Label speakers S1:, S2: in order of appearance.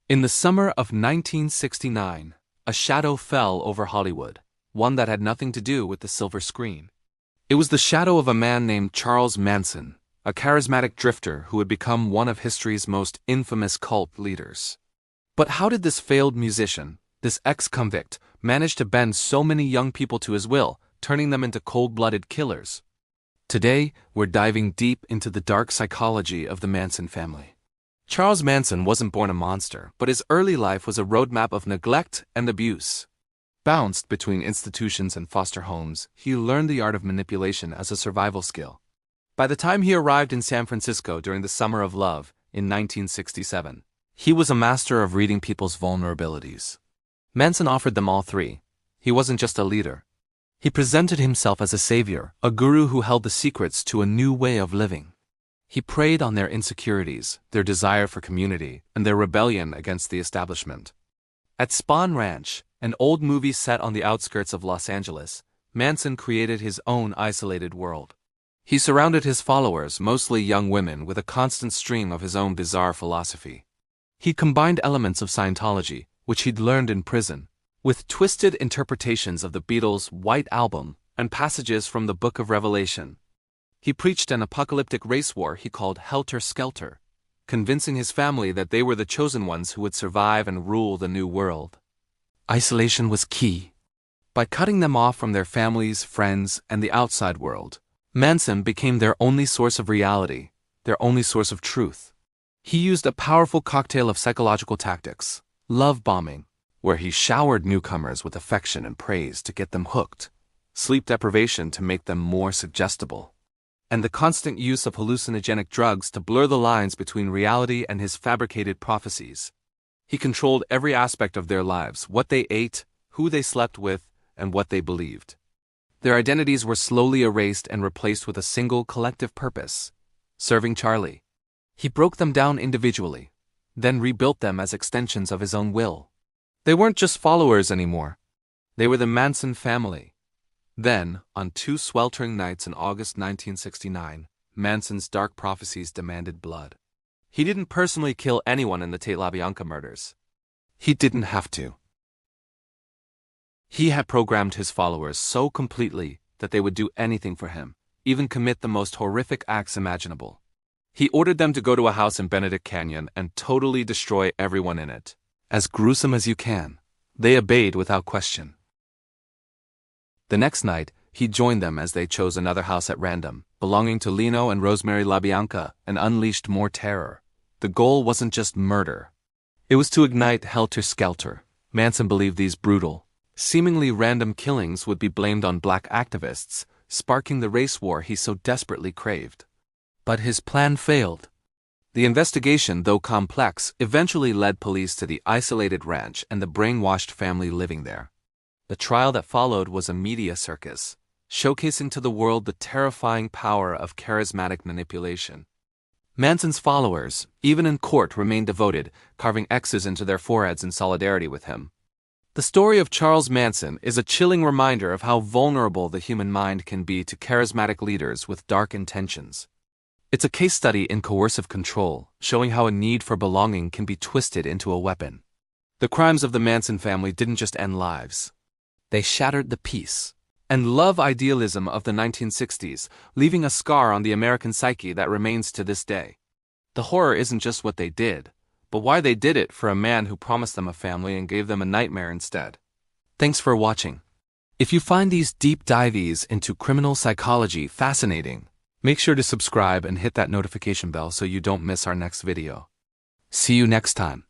S1: In the summer of 1969, a shadow fell over Hollywood, one that had nothing to do with the silver screen. It was the shadow of a man named Charles Manson, a charismatic drifter who would become one of history's most infamous cult leaders. But how did this failed musician, this ex-convict, manage to bend so many young people to his will, turning them into cold-blooded killers? Today, we're diving deep into the dark psychology of the Manson family. Charles Manson wasn't born a monster, but his early life was a roadmap of neglect and abuse. Bounced between institutions and foster homes, he learned the art of manipulation as a survival skill. By the time he arrived in San Francisco during the Summer of Love in 1967, he was a master of reading people's vulnerabilities. Manson offered them all three. He wasn't just a leader. He presented himself as a savior, a guru who held the secrets to a new way of living. He preyed on their insecurities, their desire for community, and their rebellion against the establishment. At Spawn Ranch, an old movie set on the outskirts of Los Angeles, Manson created his own isolated world. He surrounded his followers, mostly young women, with a constant stream of his own bizarre philosophy. He combined elements of Scientology, which he'd learned in prison, with twisted interpretations of the Beatles' White Album and passages from the Book of Revelation. He preached an apocalyptic race war he called Helter Skelter, convincing his family that they were the chosen ones who would survive and rule the new world. Isolation was key. By cutting them off from their families, friends, and the outside world, Manson became their only source of reality, their only source of truth. He used a powerful cocktail of psychological tactics: love bombing, where he showered newcomers with affection and praise to get them hooked, sleep deprivation to make them more suggestible, and the constant use of hallucinogenic drugs to blur the lines between reality and his fabricated prophecies. He controlled every aspect of their lives: what they ate, who they slept with, and what they believed. Their identities were slowly erased and replaced with a single collective purpose: serving Charlie. He broke them down individually, then rebuilt them as extensions of his own will. They weren't just followers anymore. They were the Manson family. Then, on two sweltering nights in August 1969, Manson's dark prophecies demanded blood. He didn't personally kill anyone in the Tate LaBianca murders. He didn't have to. He had programmed his followers so completely that they would do anything for him, even commit the most horrific acts imaginable. He ordered them to go to a house in Benedict Canyon and totally destroy everyone in it. As gruesome as you can. They obeyed without question. The next night, he joined them as they chose another house at random, belonging to Lino and Rosemary LaBianca, and unleashed more terror. The goal wasn't just murder. It was to ignite Helter Skelter. Manson believed these brutal, seemingly random killings would be blamed on black activists, sparking the race war he so desperately craved. But his plan failed. The investigation, though complex, eventually led police to the isolated ranch and the brainwashed family living there. The trial that followed was a media circus, showcasing to the world the terrifying power of charismatic manipulation. Manson's followers, even in court, remained devoted, carving X's into their foreheads in solidarity with him. The story of Charles Manson is a chilling reminder of how vulnerable the human mind can be to charismatic leaders with dark intentions. It's a case study in coercive control, showing how a need for belonging can be twisted into a weapon. The crimes of the Manson family didn't just end lives. They shattered the peace and love idealism of the 1960s, leaving a scar on the American psyche that remains to this day. The horror isn't just what they did, but why they did it for a man who promised them a family and gave them a nightmare instead. Thanks for watching. If you find these deep dives into criminal psychology fascinating, make sure to subscribe and hit that notification bell so you don't miss our next video. See you next time.